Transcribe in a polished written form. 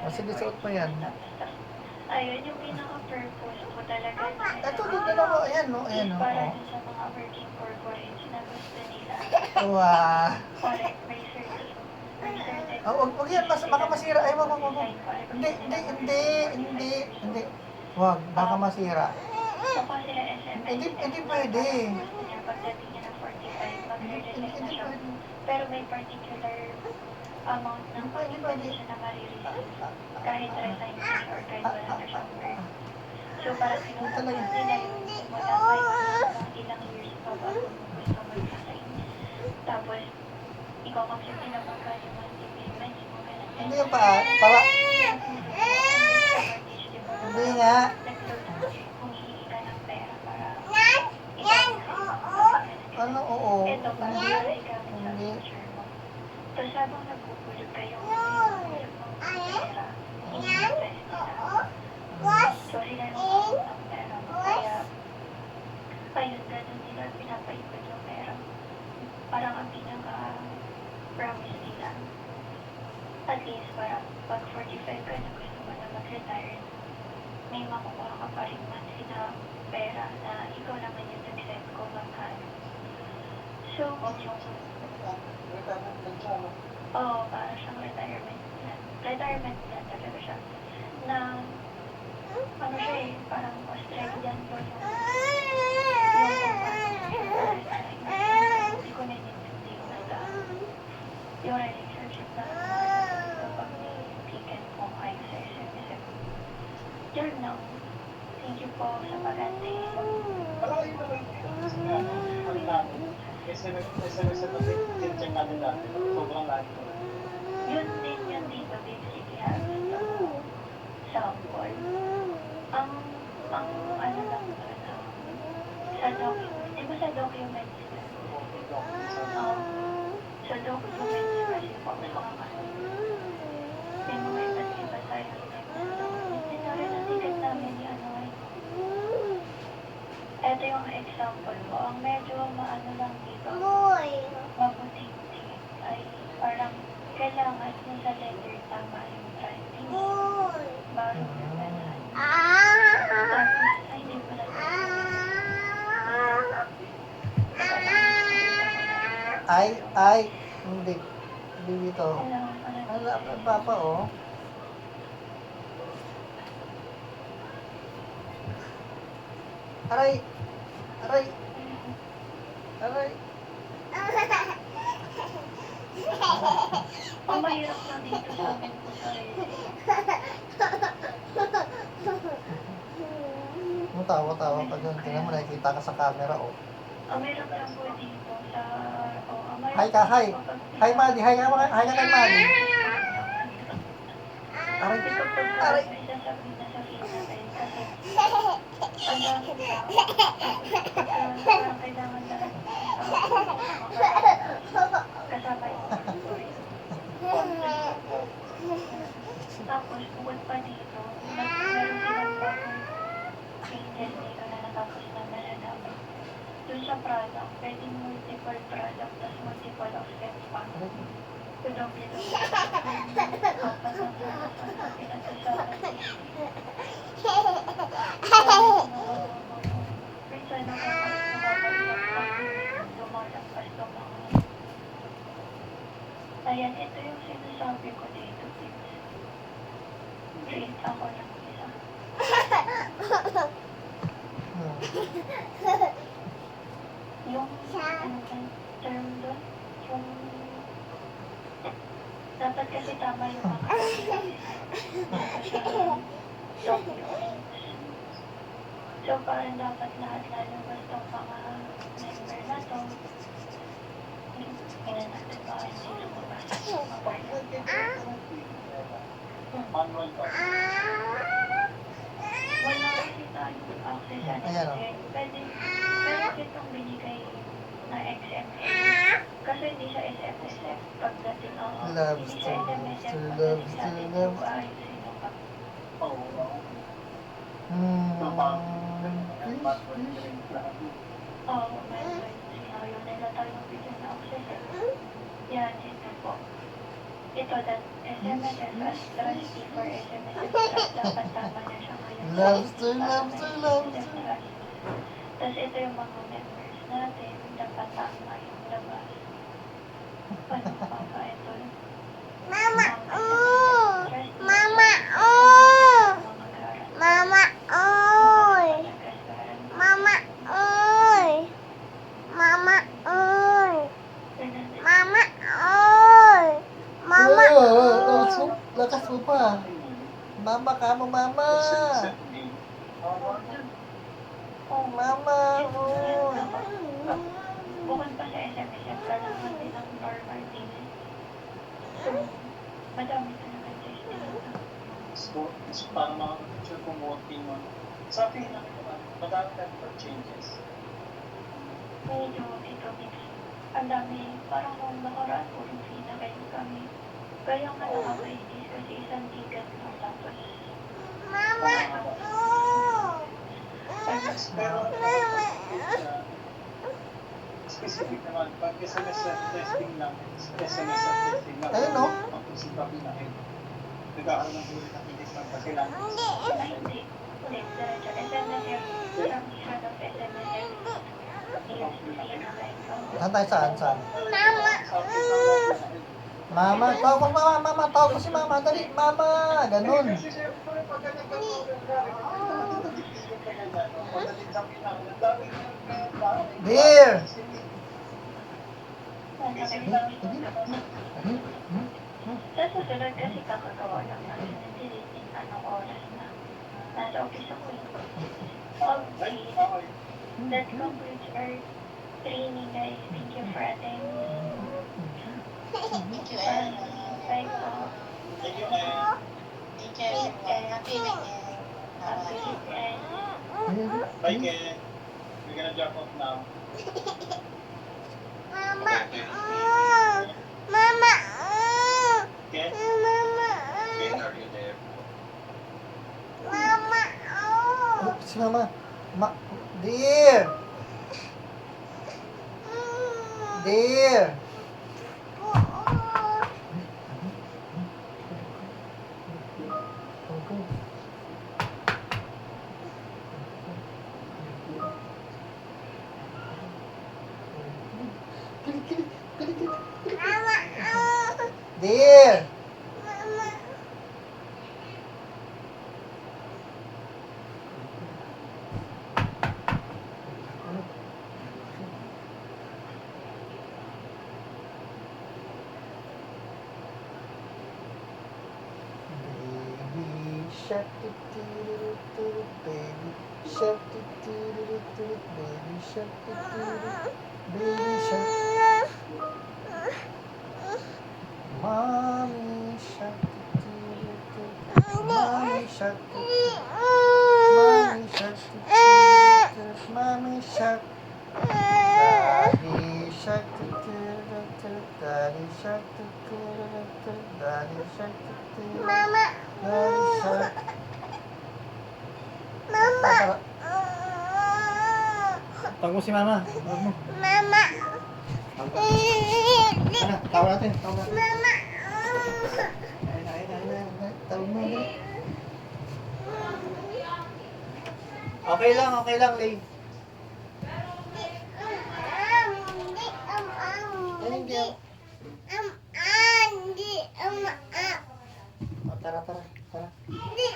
O, sige, suot mo yan. Ayun, yung pinaka-purpose ko talaga na Ito, dito na ako. Ayan, no? Ayan, no? para Oh. dun sa mga working corporates na gusto nila. Wow. Correct, may certain Wag yan. Baka masira. Ay, wag. Hindi. Wag, baka masira. Mukha sila SML. Hindi pwede. Gusto niya pagdating niya ng 45, magre-resign na siya. Hindi. Pero may particular amount ng money pwede siya na marireceive. Kahit resign na siya or kahit wala na siyang work. So, parang sinusunod nila yung mga ilang years pa bago mo gusto mag-resign. Tapos, ikaw mag-sabi na magkano yung monthly payments mo. Hindi yung para. Hindi nga. Humihingi ka ng pera para Ano, oo. ito pa, para igamit sa Hindi. future mo. Tapos habang nagpupulot kayo, pinupulot mo ng pera, i-invest nila. So sila yung pulot ng pera mo. Kaya, ayun, ganun nila pinapaikot yung pera. Parang ang pinaka-promise nila. At least, parang pag 45 ka na gusto mo na mag-retire, may makukuha ka pa rin monthly na pera na ikaw naman yung nag-set ko magkano. So, para siyang retirement plan. Retirement plan talaga siya. Na, ano siya eh, parang Australian po yung hindi ko naiintindi basta yung relationship na kapag may ticket po kayo sa SMS. Yun lang. Thank you po sa pag-antay. SMS na kasi check natin dati. Sobrang lagi ko. Yun din yun dito, basically has sample. Ang ano lang doon, sa documents, di ba sa documents yun? Sa documents kasi po, may mga iba't iba tayo. Sinari na ticket namin ni ano ay. Ito yung example ko. Ang medyo maano lang dito, mabuti-buti ay parang kailangan yung sa letter tama yung writing. Bago yung ganun. Tapos, ay hindi pala. Hindi. Hindi dito. Ano, papa, oh. Aray. Ang mahirap lang dito sa amin po sa Tawa pag yun. Tingnan mo, nakikita ka sa camera, oh. ang mahirap lang po dito sa... Hi ka, hi. Hi, Madi. Hi ka kay Madi. Aray. Aray. Sasabihin na natin kasi ang dami parang kailangan na kasama yung tapos bukod pa dito meron silang bagong angel dito na natapos na nalalaman dun sa product pwedeng multiple product tas multiple offset pa Ayan, ito yung sinasabi ko dito, kids. Treat ako ng isa. Yung, term doon, yung, dapat kasi tama yung mga documents. So, parang dapat lahat lalabas itong mga member na to. Tingnan natin ba hindi lumabas yung Manual pa. wala kasi tayong access sa Ayan, oh. pwede itong binigay na XML. Kasi hindi siya SMSF pagdating Love, hindi siya SMSF still pagdating sa atin love. kung ayusin mo pa. Oo. Oo, meron. Ayaw nila tayong bigyan na access. Yan, ito po. ito, that SMSF as trustee for SMSF, dapat tama na siya ngayon. Lobster, lobster, lobster. Tapos ito yung mga members natin, dapat tama yung labas. Ano pa ba ito? Mama, Trustee, Mama, mga garant. Mama, oy. Mama, oy. Mama, oy. Mama, oy. Mama, oy. Lakas mo pa. Mama ka mo, mama. Oh, mama. Oh. Bukod pa sa SMSF, kailangan din ng Bar Martinez. So, madami talaga testing. So, para makapag-picture kumunti mo. Sa akin lang naman, madami tayo for changes. Medyo ito mix. Ang dami, parang nung nakaraan po yung fina kayo kami. Kaya nga nakakainis kasi isang ticket lang tapos. Mama, Pero, specific naman, pag SMS testing lang, SMS testing lang. Ayun, no? Ang pagsipapi na rin. Nagkakaroon ng buhay ng hindi lang kasi lang. Ay, hindi. Hindi, diretso. SMSF, isang isa ng SMSF. Yung fina kayo. Saan tayo? Saan? Mama, Mama, tawag mo mama, mama, tawag mo si mama, dali, mama, ganun. Kasi siyempre, pag Dear! Sa susunod kasi kakagawa lang natin ng dilitin anong oras na. Nasa office ako eh. Okay, that concludes our training guys. Thank you for attending. Thank you, Bye po. Thank you, everyone. Happy weekend. Happy Bye-bye. weekend. Bye, Ken. We're gonna drop off now. Mama, Mama, Ken? Mama, Ken, are you there? Mama, Oh, si mama. Dear! Dear! Dear! Baby shark, doo-doo-doo-doo, baby shark, doo-doo-doo-doo, baby shark, doo-doo-doo, baby shark. Mommy shark, doo-doo-doo, mommy shark, mommy shark, doo-doo-doo, mommy shark. Daddy shark, doo-doo-doo, daddy shark, doo-doo-doo, daddy shark, doo-doo-doo. Mama, Daddy shark. Mama, Tawag mo si mama. Tawag mo. Mama, Ano, tawag natin. Tawag natin. Mama, Ay. Tawag mo. Dali. Okay lang, Lay. Hindi, Oh, tara. Hindi,